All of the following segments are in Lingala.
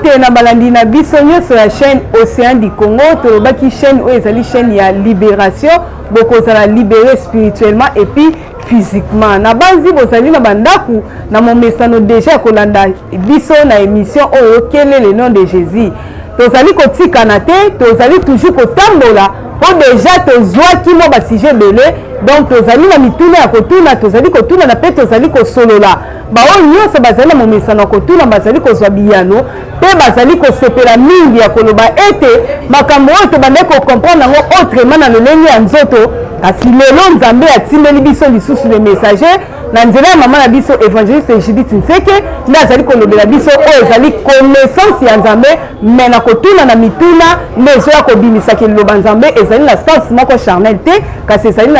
Bote na balandi na biso sur la chaîne Océan du Congo, tolobaki chaîne oyo ezali chaîne ya libération, bokozala libéré spirituellement et puis physiquement. Na banzi bozali na bandaku na momesano déjà kolanda biso na émission oyo quel est le nom de Jésus. Tozali kotika na te, tozali toujours kotambola po déjà tozwaki mo ba sujet belé, donc tozali na mituna ya kotuna, tozali kotuna na pe tozali kosolola. Ba oyo nyonso bazali na momesano kotuna bazali kozwa biyano pe bazali kosepela mingi ya koloba ete makambo oyo tobande ko comprendre ngo autrement na lolenge ya nzoto kasi lelo Nzambe atindeli biso lisusu le messager na nzela ya mama na biso évangéliste Judith Nseke nde azali kolobela biso oyo ezali connaissance ya Nzambe me na kotuna na mituna nde ezoya kobimisaki liloba Nzambe ezali na sens moko charnel te kasi ezali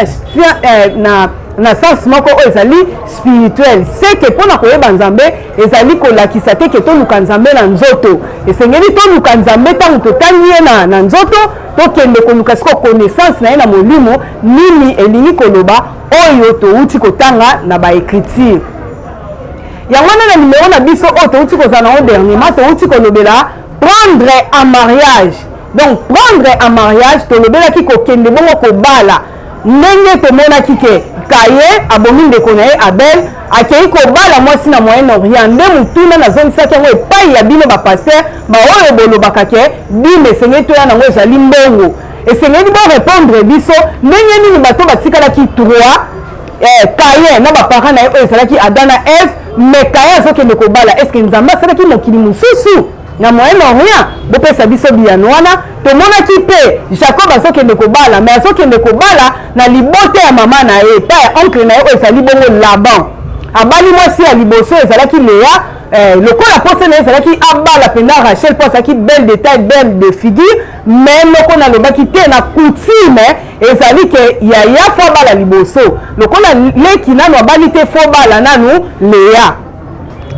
na sens moko oyo ezali spirituel seke mpona koyeba Nzambe ezali kolakisa te ke toluka Nzambe na nzoto esengeli toluka Nzambe ntango totali ye na nzoto tokende koluka siko connaissance na ye na molimo nini elingi koloba oyo touti kotanga na baécriture yango wana na nimero na biso oyo touti kozala nango dernièrement touti kolobela prendre en mariage. Donc prendre en mariage tolobelaki kokende bongo kobala ndenge tomonaki ke Kaye abomi ndeko na ye Abel akei kobala mwasi na Moyen-Orient nde mutuna nazongisaki yango epai ya bino bapaster baoyo bolobaka ke bino esengeli toya nango ezali mbongo esengeli borépondre biso ndenge nini bato batikalaki 3 Kaye na baparent na ye oyo ezalaki Adam na Eve me Kaye azokende kobala eske Nzambe asalaki mokili mosusu na Moyen-Orient bopesa biso biyano wana tomonaki pe Jacob azokende kobala me azokende kobala na libote ya mama na ye ta ya oncle na ye oyo ezali bongo Laban abali mwasi ya liboso ezalaki Léa lokola pose na ye ezalaki abala mpenza Rachel mpo azalaki belle de taille belle de figure me loko nalobaki te na coutume ezali ke yaya fo abala liboso lokola leki nanu abali te fo bala nanu Léa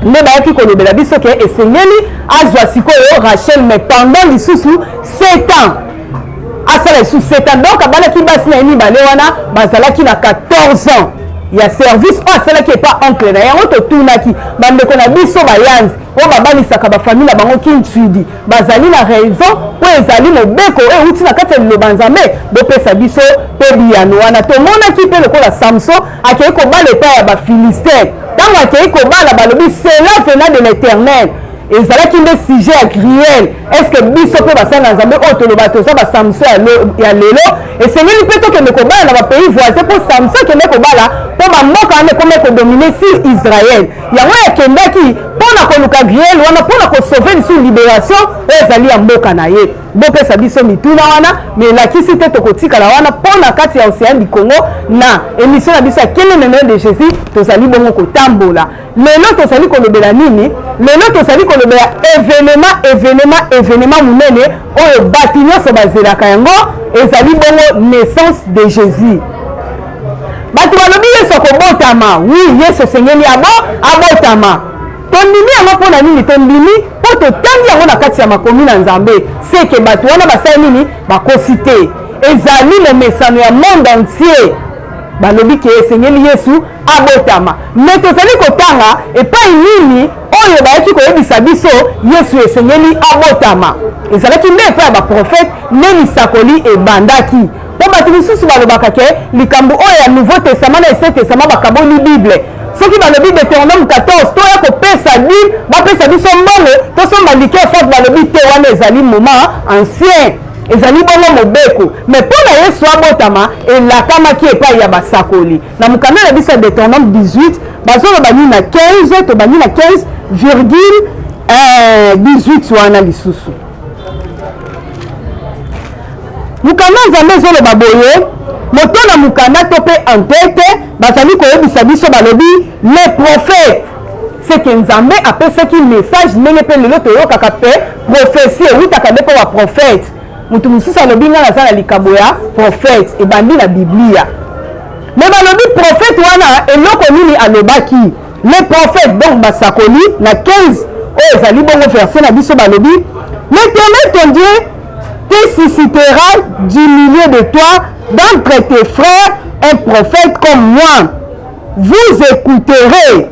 nde bayaki kolobela biso ke esengeli azwa sikoyo Rachel mais pendant lisusu 7 ans asala lisusu 7 ans donc abalaki basi na ye mibale wana bazalaki na 14 ans ya service oyo asalaki epa oncle na yango totunaki bandeko na biso bayanzi oyo babalisaka bafamile na bango kintswidi bazali na raison po ezali mobeko oyo euti na kati ya liloba Nzambe bopesa biso mpe biyano wana tomonaki mpe lokola Samson akei kobala epai ya bafilister ntango akei kobala balobi cela venant de l'éternel ezalaki nde sujet ya griel estce biso mpe basali na Nzambe oyo toloba toza basamson ya lelo esengeli mpe tokende kobala na bapays voisin mpo Samson akende kobala mpo bamboka wana ekoma ekodomine sur Israel yango akendaki mpona koluka griel wana mpona kosauve lisusu libération oyo ezali ya mboka na ye bopesa biso mituna wana me elakisi te tokotikala wana mpona kati ya Océan du Congo na émission na biso ya quel est le nom de Jésus tozali bongo kotambola lelo tozali kolobela nini lelo tozali kolobela événement munene oyo bato nyonso bazelaka yango ezali bongo naissance de Jésus bato balobi Yesu akobotama oui Yesu esengeli abotama tondimi yango mpona nini tondimi mpo totangi yango na kati ya makomi na Nzambe seke bato wana basali nini bakosi te ezali momesano ya monde entier balobi ke esengeli Yesu abotama me tozali kotanga epai nini oyo bayaki koyebisa biso Yesu esengeli abotama ezalaki nde epai ya baprofete nde lisakoli ebandaki mpo bato misusu balobaka ke likambo oyo ya nouveau testament na ancien testament bakaboli bible soki balobi Deutéronome 14 toya kopesa bible bapesa biso mbongo tosomba like forte balobi te wana ezali moment ancien ezali bongo mobeko me mpona Yesu abotama elakamaki epai ya basakoli na mokanda na biso ya Deutéronome 18 bazoloba nini na 15 tobandi na 15,18 wana lisusu mukanda Nzambe ezoloba boye moto na mukanda to mpe entete bazali koyebisa biso balobi les prophètes seke Nzambe apesaki message ndenge mpe lelo toyokaka mpe prophétie ewutaka nde mpo baprophète mutu mosusu alobi nga naza na likambo ya prophète ebandi na Biblia me balobi prophète wana eloko nini alobaki les prophètes donc basakoli na 15 oyo ezali bongo verset na biso balobi l'Éternel ton Dieu te suscitera du milieu de toi d'entre tes frères un prophète comme moi vous écouterez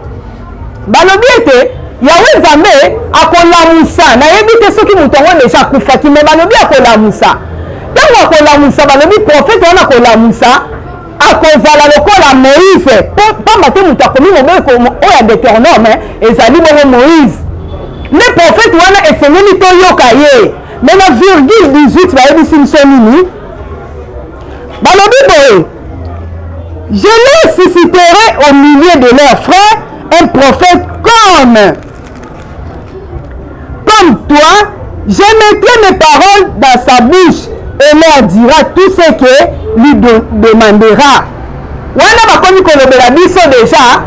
balobi ete Yawe Nzambe akolamusa na yebi te soki mutu yango deja akufaki me balobi akolamusa ntango akolamusa balobi profete wana akolamusa akozala lokola Moïse pamba te mutu akomi mobeko oyo ya Deutéronome ezali bongo Moïse nde profete wana esengeli toyoka ye me na virgule 18 bayebisi biso nini balobi boye je les susciterai au milieu de leurs frères un prophète comme toi, je mettrai mes paroles dans sa bouche et leur dira tout ce que lui demandera. Wana bakomi kolobela biso deja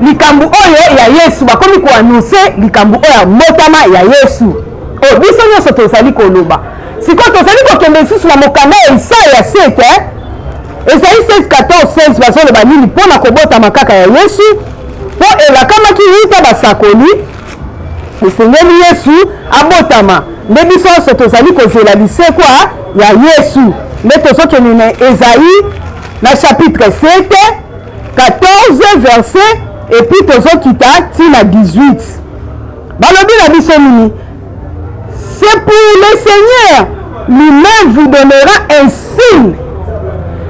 likambu oyo ya Yesu bakomi ko annoncer likambu oyo motama ya Yesu. O biso nyonso tozali koloba. Siko tozali kokende susu na mokanda ya Isaya 7 Esaïe 16:14-16 bazoloba nini mpona kobota makaka ya Yesu po elakamaki yuta basakoli esengeli Yesu abotama nde biso nyonso tozali kozela lisekwa ya Yesu nde tozokende na Esaïe na chapitre 7 14 verset et puis tozokita ntina 18 balobi na biso nini c'est pour le Seigneur lui-même vous donnera un signe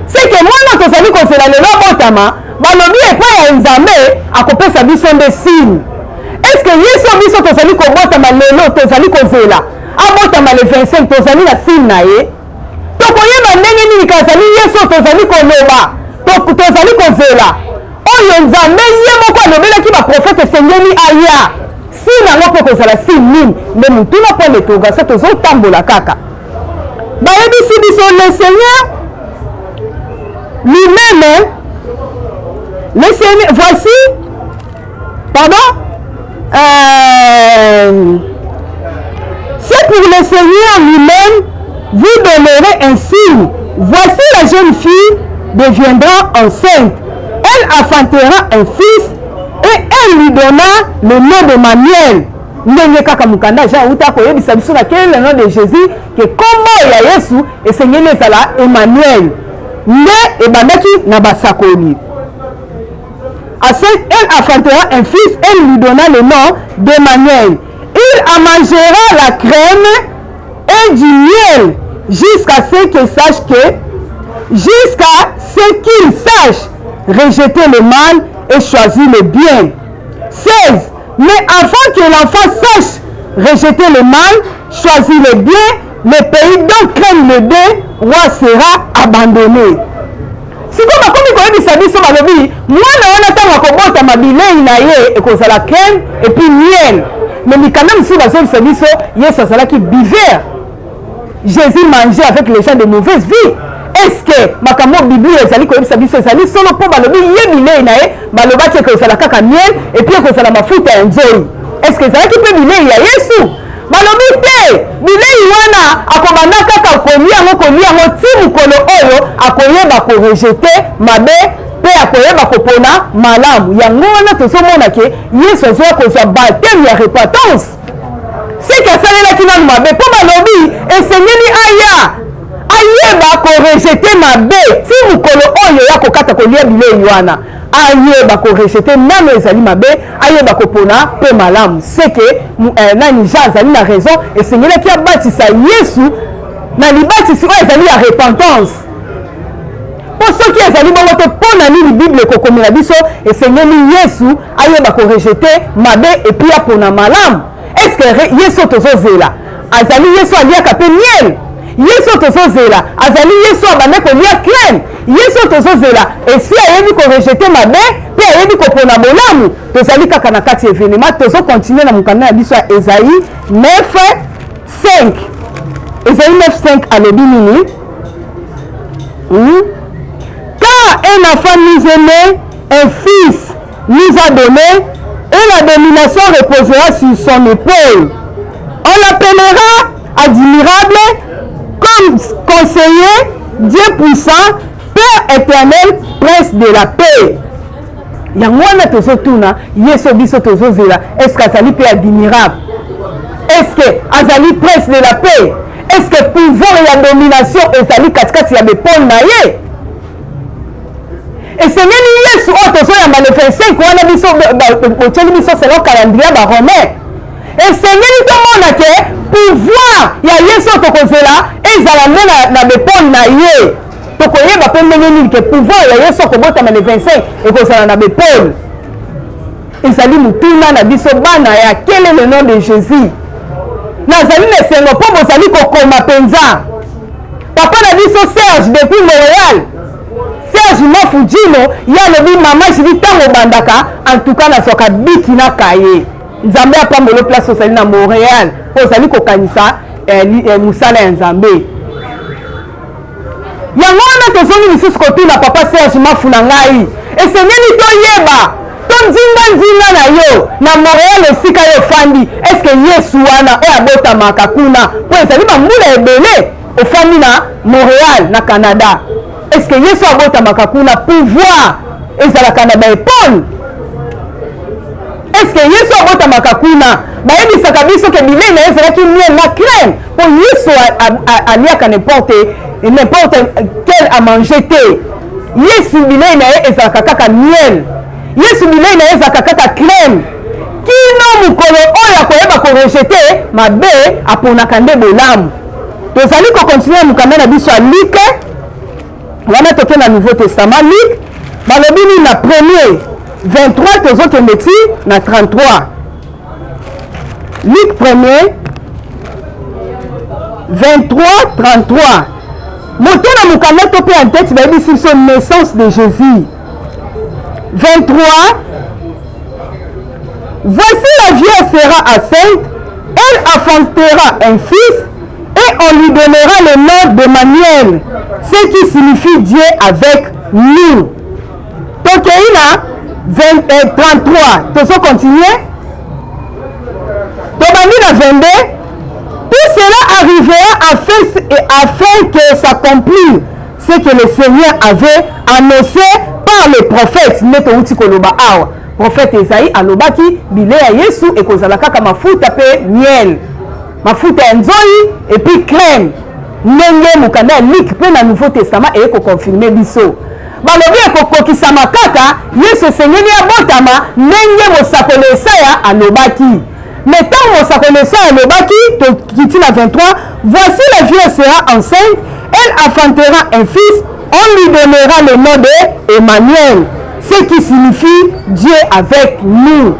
c'est que mwana tozali kozela lelo abotama balobi epai ya Nzambe akopesa biso nde signe. Est-ce que Yesu biso tozali kobotama lelo tozali kozela abotama le 25 tozali na signe na ye tokoyeba ndenge nini kazali Yesu tozali koloba tozali kozela oyo Nzambe ye moko alobelaki baprofete esengeli aya signe yango mpo kozala signe nini nde mutuna mpo letoga so tozotambola kaka bayebisi biso le Seigneur lui-même le Seigneur voici pardon c'est pour le Seigneur lui-même vous donnerez un signe voici la jeune fille deviendra enceinte elle enfantera un fils et elle lui donna le nom d'Emmanuel ndenge kaka mukanda Jean uta koyebisa biso na quel le nom de Jésus que kombo ya Yesu esengeli ezala Emmanuel nde ebandaki na basakoli. Elle enfantera un fils, elle lui donna le nom d'Emmanuel. Il en mangera la crème et du miel jusqu'à ce qu'il sache rejeter le mal et choisir le bien. 16. Mais avant que l'enfant sache rejeter le mal, choisir le bien, le pays dont craignent le bien, roi sera abandonné. Siko bakomi koyebisa biso balobi mwana wana ntango akobotama bilei na ye ekozala crème et puis miel mais mikanda mosusu bazolisa biso Yesu azalaki buveur. Jésus mangeait avec les gens de mauvaise vie. Est-ce que makambo biblie ezali koyebisa biso ezali solo mpo balobi ye bilei na ye balobaki ekozala kaka miel et puis ekozala mafuta ya nzoi? Est-ce que ezalaki mpe bilei ya Yesu? Balobi te bilei wana akobanda kaka kolia yango ti mokolo oyo akoyeba korejete mabe mpe akoyeba kopona malamu yango wana tozomona ke Yesu azoya kozwa bateme ya repentance seke asalelaki nanu mabe mpo balobi esengeli ayeba korejete mabe ti mokolo oyo ya kokata kolia bilei wana ayeba korejete nano ezali mabe ayeba kopona mpe malamu seke nani Jean azali na raison esengelaki abatisa Yesu na libatisi oyo ezali ya repentance mpo soki ezali bongo te mpo na nini bible ekokomela biso esengeli Yesu ayeba korejete mabe epui apona malamu. Est-ce que Yesu tozozela azali Yesu aliaka mpe miel? Yesu tozozela azali Yesu abanda kolia crème? Yesu tozozela esi ayebi korejete mabe mpe ayebi kopona bolamu? Tozali kaka na kati événement tozokontinue na mokanda ya biso ya Esaïe 9:5 Esaïe 9:5 alobi nini? Car un enfant nous est né, un fils nous a donné et la domination reposera sur son épaule. On l'appellera admirable, comme conseiller, Dieu puissant, Père éternel, prince de la paix. Yango wana tozotuna Yesu biso tozozela est-ce que azali mpe admirable? Est-ce que azali prince de la paix? Est-ce que pouvoir ya domination ezali katikati ya bepole na ye? esengeli yesu oyo tozoyamba le 25 wana biso botyeli biso selon calendrier baromain esengeli tomona ke pouvoir ya yesu oyo tokozela ezala nde na bepole na ye tokoyeba mpe ndenge nini ke pouvoir ya yesu okobotama le 25 ekozala na bepole ezali motuna na biso bana ya quel est le nom de jésus nazali na esengo mpo bozali kokoma mpenza papa na biso serge depuis montréal serge mofujino ye alobi mama jili ntango obandaka en tout cas nazwaka biki na kaye nzambe apambolo place ozali na montréal mpo ozali kokanisa mosala ya nzambe yango wana tozongi lisusu kotuna papa serge mafu na ngai esengeli toyeba tondinga na yo na montréal esika yo ofandi eske yesu wana oyo abotamaka kuna mpo ezali bambula ebele ofandi na montréal na canada eske yesu abotamaka kuna pouvoir ezalaka na baepole eske yesu abotamaka kuna bayebisaka biso ke bilei na ye ezalaki miel na crème mpo yesu aliaka n'importe quel à manger te yesu bilei na ye ezalaka kaka miel yesu bilei na ye ezalaka kaka crème kino mokolo oyo akoyeba korejete mabe aponaka nde bolamu tozali kokontinue mokanda na biso ya like wana toke na nouveau testament like balobi nini na premier 23 tozokende ti na 33 like premier 23 33 moto na mokanda to mpe en tête bayebisi biso naissance de jésus 23 voici la vierge sera enceinte elle enfantera un fils et on lui donnera le nom d'Emmanuel, ce qui signifie Dieu avec nous. Donc, il y a 33. Tu peux continuer? Tobani 22. Tout cela arrivera afin que s'accomplisse ce que le Seigneur avait annoncé par les prophètes. Prophète Esaïe alobaki bilei ya Yesu ekozala kaka mafuta pe miel. Mafuta ya nzoi et puis crème ndenge mokanda ya like mpe na nouveau testament ekokonfirme biso balobi ekokokisama kaka yesu esengeli abotama ndenge mosakoli esaya alobaki mais ntango mosakoli esaya alobaki tokiti na 23 voici la vierge sera enceinte elle enfantera un fils on lui donnera le nom de Emmanuel ce qui signifie Dieu avec nous.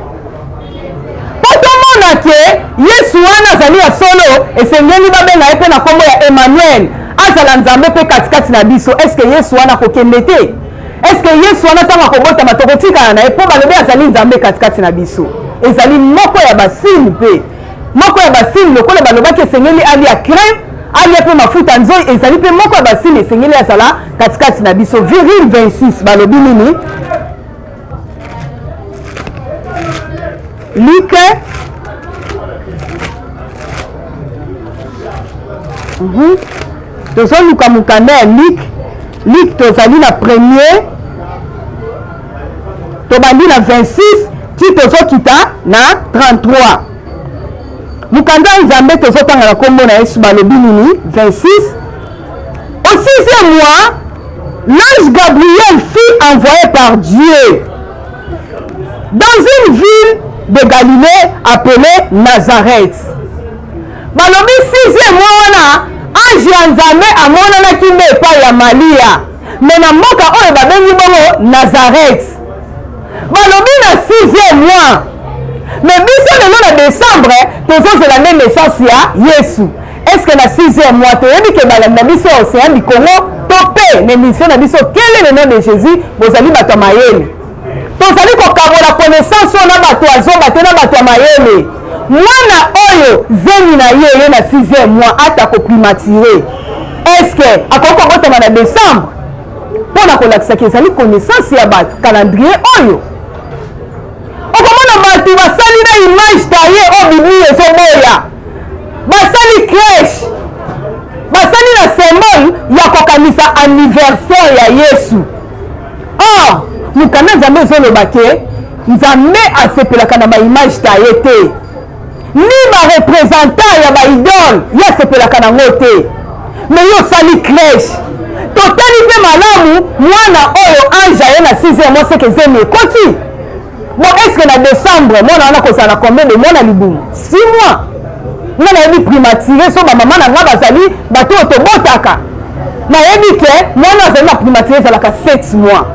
Otomona ke yesu wana azali ya solo esengeli babenga ye mpe na nkombo ya Emmanuel azala nzambe mpe katikati na biso eske yesu wana kokende te eske yesu wana ntango akobotama tokotikala na ye mpo balobi azali nzambe katikati na biso ezali moko ya basini mpe moko ya basini lokola balobaki esengeli alia crème alia mpe mafuta nzoi ezali mpe moko ya basini esengeli azala katikati na biso viril 26 balobi nini Luc tozoluka mokanda ya Luc tozali na premier tobandi na 26 ti tozokita na 33 mokanda ya nzambe tozotanga na nkombo na yesu balobi nini 26 au 6e mois l'ange Gabriel fut envoyé par Dieu dans une ville de Galilée appelée Nazareth. Balobi 6e mois wana ange ya nzambe amonanaki nde epai ya Maria me na mboka oyo babengi bongo Nazareth. Balobi na 6e mois me biso lelo na décembre tozozela nde naissance ya Yesu. Est-ce que na 6e mois toyebi ke balanda biso océan du Congo to mpe na émission na biso quel est le nom de Jésus bozali bato ya mayele tozali kokabola connaissance oyo na bato azoba te na bato ya mayele mwana oyo zemi na ye na 6e mois ata koprimatire eske akoki kobotama na décembre mpona kolakisaki ezali connaissance ya bato calendrier oyo okomona bato basali na image taye oyo biblia ezoboya basali crèche basali na symbole ya kokanisa anniversaire ya Yesu or mokanda nzambe ezoloba ke nzambe asepelaka na baimage taye te ni barepresentant ya baidole ye asepelaka nango te me yo osali crèche totali mpe malamu mwana oyo ange aye na 6e mois seke zemi ekoti. Bon, est-ce que na décembre mwana wana kozala combien de mois na libumu? 6 mois. Nga nayebi primaturé so bamama na nga bazali bato oyo tobotaka. Nayebi ke mwana azali na primaturé ezalaka 7 mois.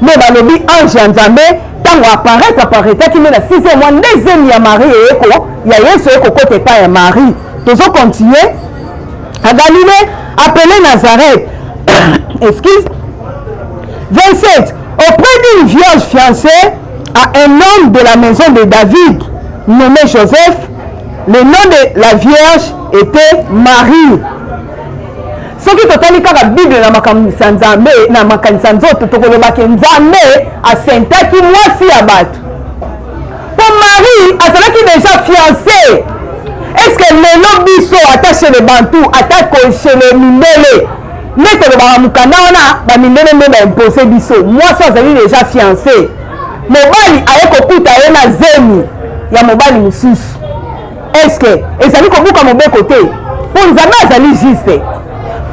Me balobi ange ya Nzambe ntango apparaître me na 6e mois ndezemi ya Marie eyeko ya Yesu ekokota epai ya Marie. Tozocontinue à Galilée appelé Nazareth. Excuse. 27. Auprès d'une vierge fiancée à un homme de la maison de David nommé Joseph, le nom de la vierge était Marie. Ce qui totali kaka Bible na makanisa Nzambe na makanisa nzoto tokolobaki Nzambe asentaki mwasi ya bato. Pour Marie azalaki déjà fiancée. Est-ce que lelo biso ata chez les Bantous ata chez les Mindele mais tolobaka mukanda wana bamindele nde baimposé biso mwasi azali déjà fiancé. Mobali aye kokuta ye na zemi ya mobali mosusu. Est-ce que ezali kobuka mobeko te? Po Nzambe azali juste.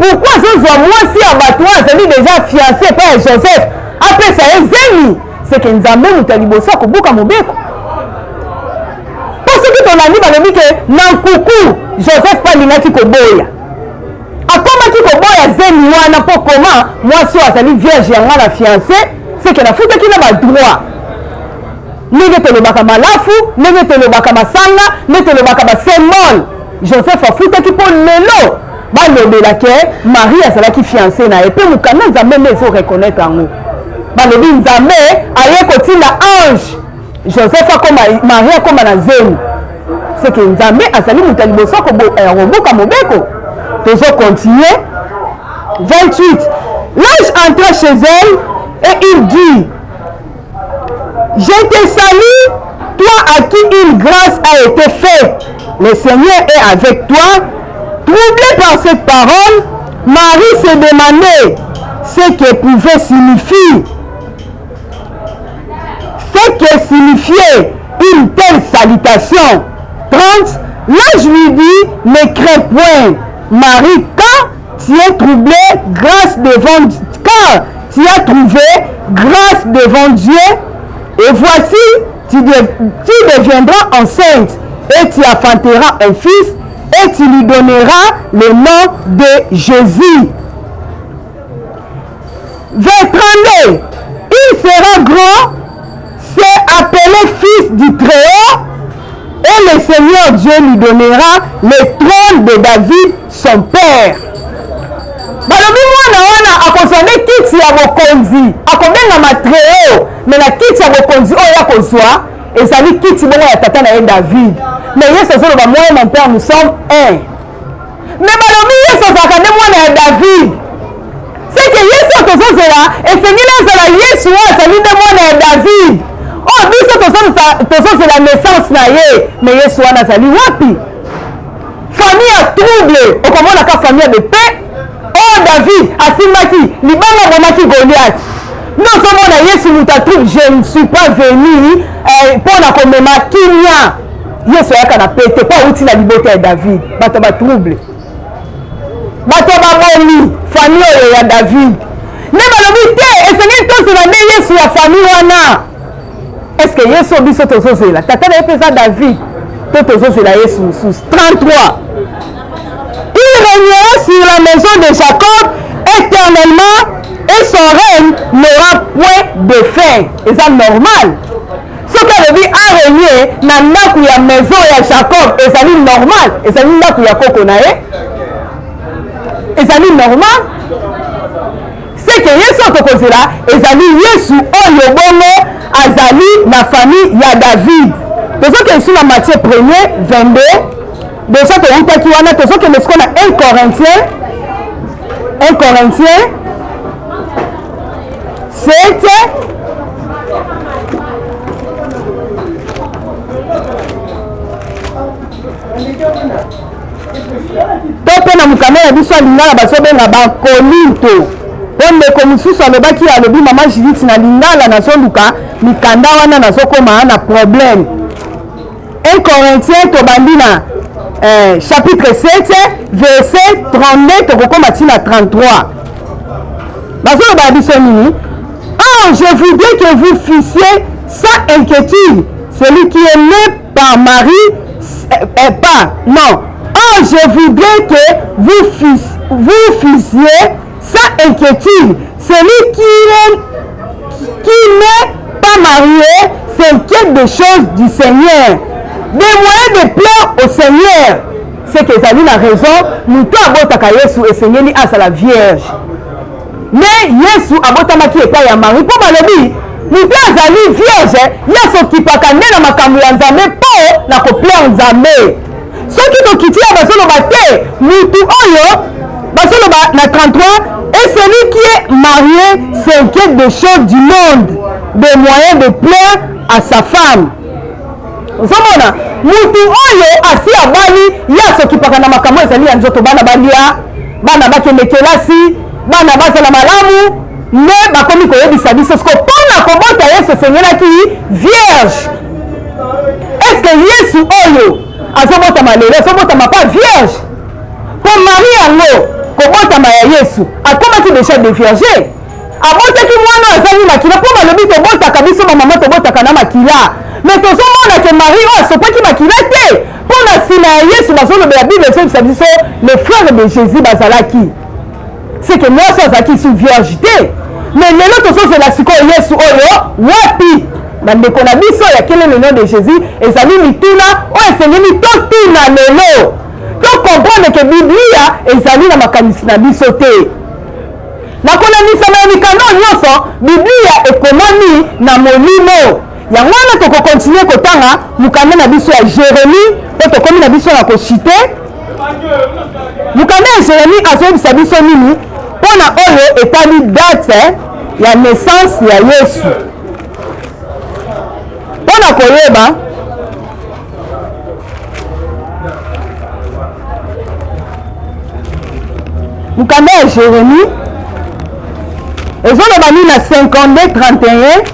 Pourquoi zozwa mwasi ya bato azali déjà fiancé par Joseph apesa ye zemi? C'est que Nzambe moto ya liboso akobuka mobeko. Po soki tolandi balobi ke na nkuku Joseph pa alingaki koboya akomaki koboya zemi wana mpo koma mwasi oyo azali vierge yanga na fiancé. C'est que nafutaki na badroit ndenge tolobaka malafu, ndenge tolobaka masanga, ndenge tolobaka basymbole. Joseph afutaki mpo lelo balobela ke Marie azalaki fiancé na ye mpe mokanda Nzambe nde ezoreconnaître yango. Balobi Nzambe aye kotinda ange Joseph akoma Marie akoma na zemi. C'est que Nzambe azali moto ya liboso akobuka mobeko. Tozocontinue. 28. L'ange entra chez elle et il dit: je te salue, toi à qui une grâce a été faite. Le Seigneur est avec toi. Troublée par cette parole, Marie se demandait ce que pouvait signifier. Ce que signifiait une telle salutation. 30. L'ange lui dit: ne crains point, Marie, car tu es troublée grâce devant, car tu as trouvé grâce devant Dieu. Et voici, tu deviendras enceinte et tu enfanteras un fils et tu lui donneras le nom de Jésus. Vers 32, il sera grand, c'est appelé fils du Très-Haut, et le Seigneur Dieu lui donnera le trône de David, son père. Balobi mwana wana akozonde kiti ya bokonzi akobenga matreo me na kiti ya bokonzi oyo akozwa ezali kiti bongo ya tata na ye David. Mais Yesu azoloba moi et mon père nous sommes un. Mais balobi Yesu azalaka nde mwana ya David. C'est que Yesu tozozela esengeli azala Yesu oyo azali nde mwana ya David. Oh biso tozozela naissance na ye mais Yesu wana azali wapi? Famille ya trouble okomonaka famille de paix. Oh David asimbaki libanga bomaki Goliath. Non seulement na Yesu mutatou, je ne suis pas venu pour na komema kimia. Yesu yaka na pete pas outi na libota ya David. Bato ba trouble. Bato ba bomi famille ya David. Ne balobi te esengeli tozela nde Yesu ya famille wana. Est-ce que Yesu biso tozozela tata na epesa David to tozozela Yesu mosusu. 33. Il régnera sur la maison de Jacob éternellement et son règne n'aura point de fin. Et ça normal. Ce qu'elle dit a régné na ndaku ya maison ya Jacob et ça est normal. Et ça est ndaku ya koko na ye. Et ça est normal. C'est que Yesu tokozela et ça est Yesu oyo bongo azali na famille ya David. Pour ça que ici na Matthieu 1er 22 déjà toyutaki wana tozokende sikoyo na 1 Corinthiens 7 to mpe na mokanda ya biso alingala bazobenga bakolinto po ndeko mosusu alobaki alobi mama Judith na lingala nazoluka mikanda wana nazokoma na problème. 1 Corinthiens tobandi na chapitre 7 verset 32 tokokoma ntina 33. Oh, je voudrais que vous fussiez sans inquiétude. Celui qui est né par Marie, non. Oh, je voudrais que vous fussiez sans inquiétude. Celui qui n'est pas marié s'inquiète des choses du Seigneur. Des moyens de plaire au Seigneur. C'est que ça a raison. Nous avons Yesu et Seigneur à la Vierge. Mais Yesu abotamaki epai ya Marie po balobi mutu azali vierge ya sokipaka nde na makambo ya Nzambe po na koplaire Nzambe. Soki tokiti ya bazoloba te mutu oyo bazoloba na 33 et celui qui est marié s'inquiète des choses du monde, des moyens de plaire à sa femme. Ozomona mutu oyo asi abali ya sokipaka na makambo ezali ya nzoto bana balia bana bakende kelasi bana bazala malamu me bakomi koyebisa biso siko mpona kobota Yesu esengelaki vierge. Est-ce que Yesu oyo azobotama lelo azobotama pa vierge? Po Marie yango kobotama ya Yesu akomaki deja de vierge, abotaki mwana azali makila mpo balobi tobotaka biso bamama tobotaka na makila, me tozomona ke Marie oyo asopaki makila te mpona nsima ya Yesu bazolobela Bible ezobisa biso le frère de Jésus bazalaki. C'est que moi ça zaki sous vierge mais lelo tozozela sikoyo Yesu oyo wapi bandeko na biso ya kele le nom de Jésus ezali mituna oyo esengeli totuna lelo to comprendre que Biblia ezali na makanisi na biso te na kolanisa na mikano nyonso Biblia ekomami na molimo yango wana tokokontinue kotanga mukanda na biso ya Jérémie to tokomi na biso na koshite mukanda ya Jérémie azoyebisa biso nini mpona oyo etali date ya naissance ya Yesu. Mpona koyeba mukanda ya Jérémie ezoloba nini na 52:31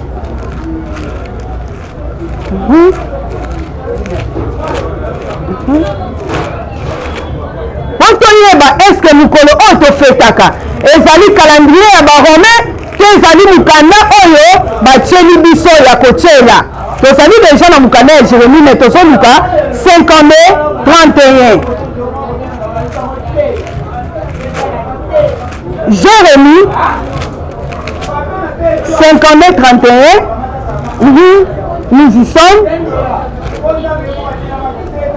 toyeba eske mokolo oyo tofetaka ezali calendrier ya baromain te ezali mukanda oyo batieli biso ya kotyela. Tozali deja na mukanda ya Jérémie me tozoluka 52:31. Jérémie 52:31. Nous y sommes.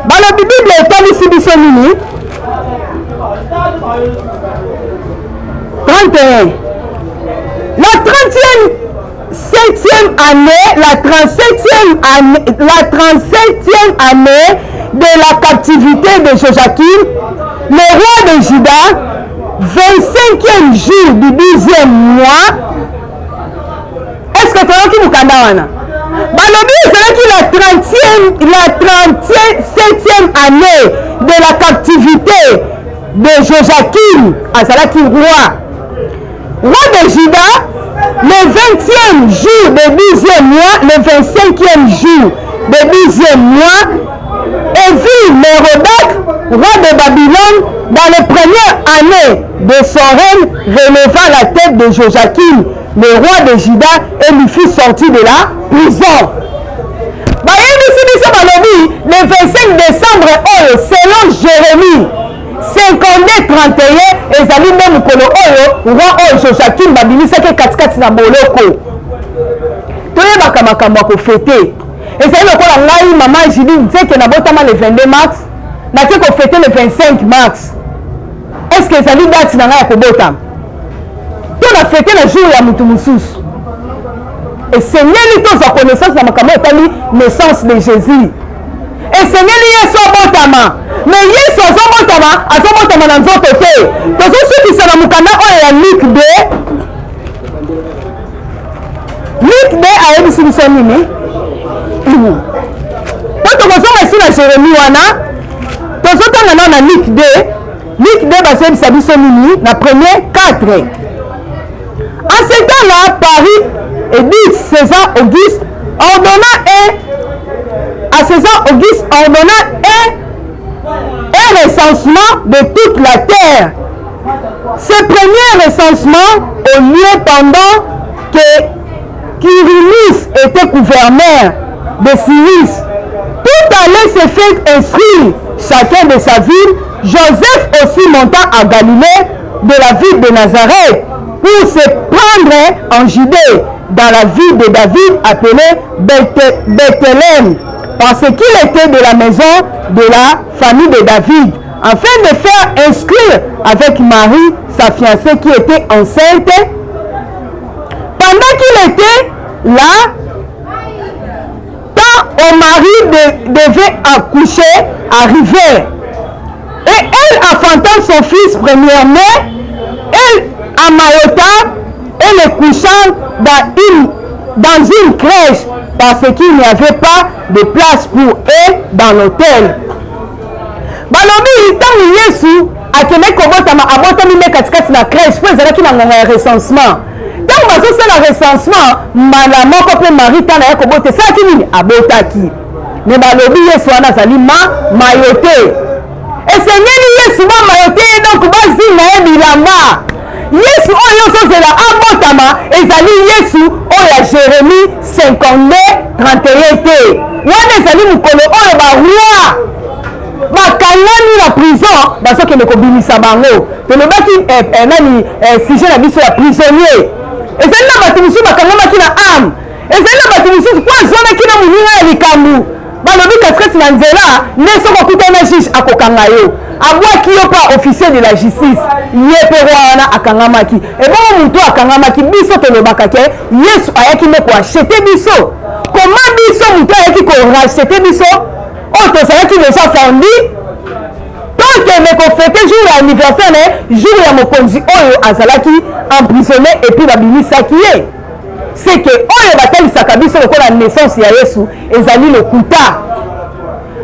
Bala Bible etalisi biso nini? 31. La 37e année, la 37e année de la captivité de Joachim, le roi de Juda, 25e jour du 12e mois. Est-ce que tu as vu mukanda wana? Balobi ezalaki la 37e année de la captivité de Joachim, azalaki roi de Juda, le 20e jour du 12e mois, le 25e jour du 12e mois, et vit Mérodach, roi de Babylone, dans les premières années de son règne, releva la tête de Joachim, le roi de Juda, et lui fit sortir de la prison. Le 25 décembre, selon Jérémie 52:31, ezali nde mokolo oyo roi oyo Joachim babimisaki katikati na boloko. Toyebaka makambo ya kofete ezali lokola ngai mama Julie nzeke nabotama le 22 mars nake kofete le 25 mars. Est-ce que ezali date na ngai ya kobotama to na fete na jour ya mutu mosusu? Esengeli tozwa connaissance na makambo etali naissance de Jésus. Esengeli Yesu abotama, mais Yesu azobotama na nzoto te. Tozosukisa na mukanda oyo ya Luc 2. Luc 2 ayebisi biso nini? Po tokozonga esi na Jérémie wana tozotanga nao na Luc 2. Luc 2 bazoyebisa biso nini na premier 4. En ce temps-là, Paris édite César Auguste ordonna un recensement de toute la terre. Ce premier recensement a lieu pendant que Quirinius était gouverneur de Syrie. Tout allait se faire inscrire chacun de sa ville. Joseph aussi monta à Galilée, de la ville de Nazareth, pour se prendre en Judée, dans la ville de David appelée Bethléem, parce qu'il était de la maison de la famille de David, afin de faire inscrire avec Marie, sa fiancée qui était enceinte. Pendant qu'il était là, tant au mari devait accoucher, arrivait. Et elle enfantant son fils premièrement, elle amaillota et le coucha dans une crèche, parce qu'il n'y avait pas de place pour eux dans l'hôtel. Balobi tangu Yesu akende kobotama abotami me katikati na crèche po ezalaki na ngonga ya recensement. Tangu bazosala recensement mbala moko mpe Marie tana ya kobota esalaki nini abotaki. Me balobi Yesu wana azali mayote. Esengeli Yesu mayote donc bazinga ye bilamba. Yesu oyo sozela abotama ezali Yesu oyo ya Jérémie 52:31 te. Wana ezali mokolo oyo baroi bakangani na prison bazokende kobimisa bango. Tolobaki nani sujet na biso ya prisonnier. Ezali na bato mosusu bakangamaki na ame. Ezali na bato mosusu po azwanaki na moninga ya likambo. Balobi katikati na nzela nde soki okuta na juge akokanga yo. Abwaki yo pa officier de la justice. Ye mpe wana akangamaki. Ebongo moto akangamaki biso tolobaka ke Yesu ayaki nde koachete biso. Koma biso moto ayaki korachete biso oyo tozalaki déjà fondi tokende kofete jour ya anniversaire jour ya mokonzi oyo azalaki emprisonné et puis babimisaki ye. C'est que oyo batalisaka biso lokola naissance ya Yesu ezali lokuta.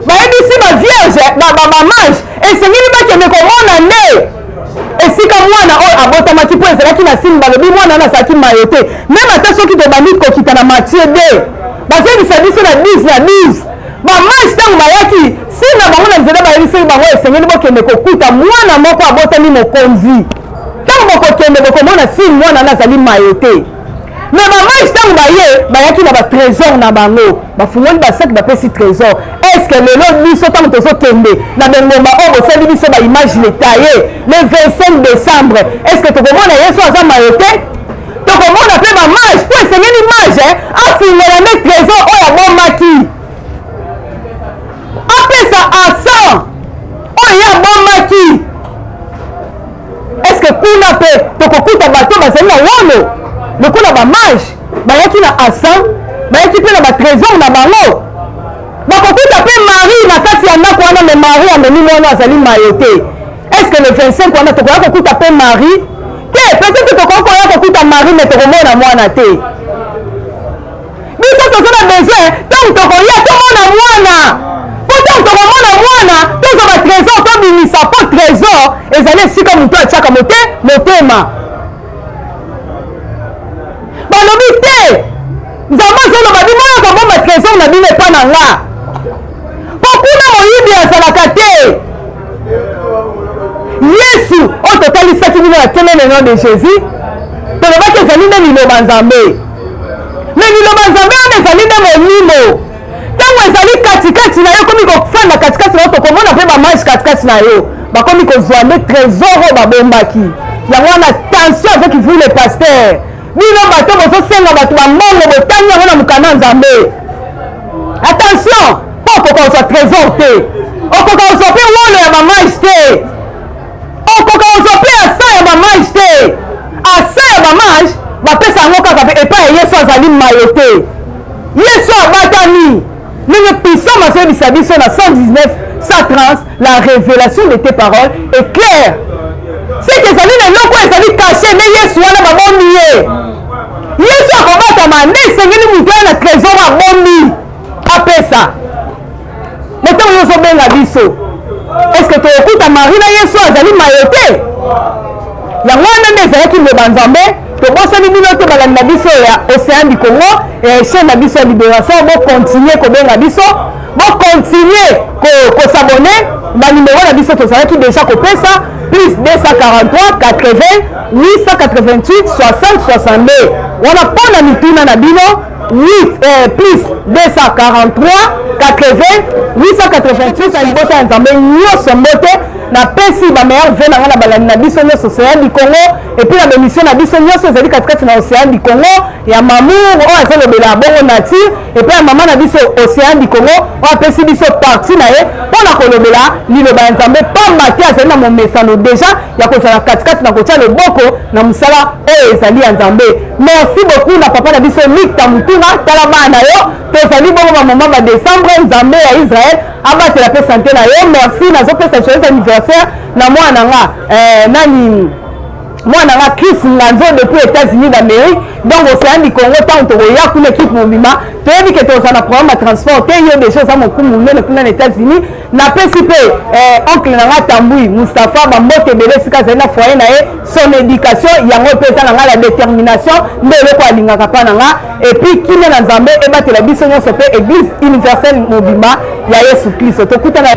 Bayebisi bavierge bamage esengeli bakende komona nde esika mwana oyo abotamaki mpo ezalaki na nsimi balobi mwana wana azalaki mayo te. Meme ata soki tobandi kokita na Matthieu 2 bazebisa biso na 10 bamage ntango bayaki singa bango na nzela bayebisaki bango esengeli bokende kokuta mwana moko abotami mokonzi. Ntango bokokende bokomona sini mwana wana azali mayo te. Me bamage ntango bayaki na batrésor na bango bafungoli basaki bapesi trésor. Est-ce que lelo biso ntango tozokende na bengomba oyo bosali biso baimage letaye le 25 décembre, est-ce que tokomona Yesu aza mayo te? Tokomona mpe bamage po esengeli mage afungola nde trésor oyo abomaki apesa asan oyo ye abomaki. Est-ce que kuna mpe tokokuta bato bazali na wolo lokola bamage bayaki na asan bayaki mpe na batrésor na bango bakokuta mpe Marie na kati ya ndako wana me Marie amemi mwana azali mayo te. Est-ce que le 25 wana tokoya kokuta mpe Marie te? Peut-être tokoya kokuta Marie me tokomona mwana te. Biso tozala besoin ntango tokoya tomona mwana po ntango tokomona mwana toza batrésor tobimisa po trésor ezali esika moto atiaka motema. Balobi te nzambe azoloba bimoyo kobomba trésor na bino epa na nga po kuna moyibi azalaka te. Yesu oyo totalisaki bino na kende le nom de Jésus tolobaki ezali nde liloba nzambe. Me liloba nzambe wana ezali nde molimo. Ntango ezali katikati na yo komi kofanda katikati na yo tokomona mpe bamage katikati na yo bakomi kozwa nde trésor oyo babombaki. Yango wana attention avec vous les pasteurs. Bino bato bozosenga bato bambongo botangi yango na mokanda nzambe. Attention po okoka ozwa trésor te, okoka ozwa mpe wolo ya bamage te, okoka ozwa mpe asa ya bamage te. Asa ya bamage bapesa yango kaka mpe epai ya Yesu azali mayo te. Yesu abatami ndenge puissant mazoyebisa biso na 119:130 la révélation de tes paroles est claire. C'est que ezali na eloko ezali caché nde Yesu wana babombi ye. Yesu akobatama nde esengeli moto ya na trésor abombi apesa. Moto oyo ozobenga biso est-ce que tokokuta Marie na Yesu azali mayo te? Yango wana nde ezalaki liloba nzambe tobosani bino te balandi na biso ya Océan du Congo chaîne na biso ya Libération bokontinue kobenga biso bokontinue kosabone ba numéro na biso tozalaki déjà kopesa plus 243 80 888 60 62 wana mpona mituna na bino 8 plus 243 80 888 na libota ya nzambe nyonso mbote na pesi ba meilleur vin na ngana balani na biso nyonso Océan du Congo et puis la émission na biso nyonso ezali katikati na Océan du Congo ya mamour oyo azolobela bongo nature et puis ya mama na biso Océan du Congo oyo apesi biso parti na ye mpona kolobela liloba ya nzambe pamba te azali na momesano deja ya kozala katikati na kotia loboko na mosala oyo ezali ya nzambe. Merci beaucoup na papa na biso Mikta Mutunga tala bana yo tozali bongo bamama ba décembre nzambe ya Israël abatela pe santé na yo. Merci nazopesa joyeux anniversaire na mwana nga nani mwana nga Chris Nganzo depuis États-Unis d'Amérique. Donc Océan du Congo tant to ya kuna équipe mobima toyebi ke tozana programme de transport te yo des choses à mon kumu nene kuna États-Unis na PCP oncle na nga Tambui Mustafa bambote belé sika zena foyer na ye son éducation yango pesa na nga la détermination mbele ko alingaka pa na nga et puis kina na nzambe ebatela biso nyonso pe église universelle mobima ya Yesu Kristo tokutana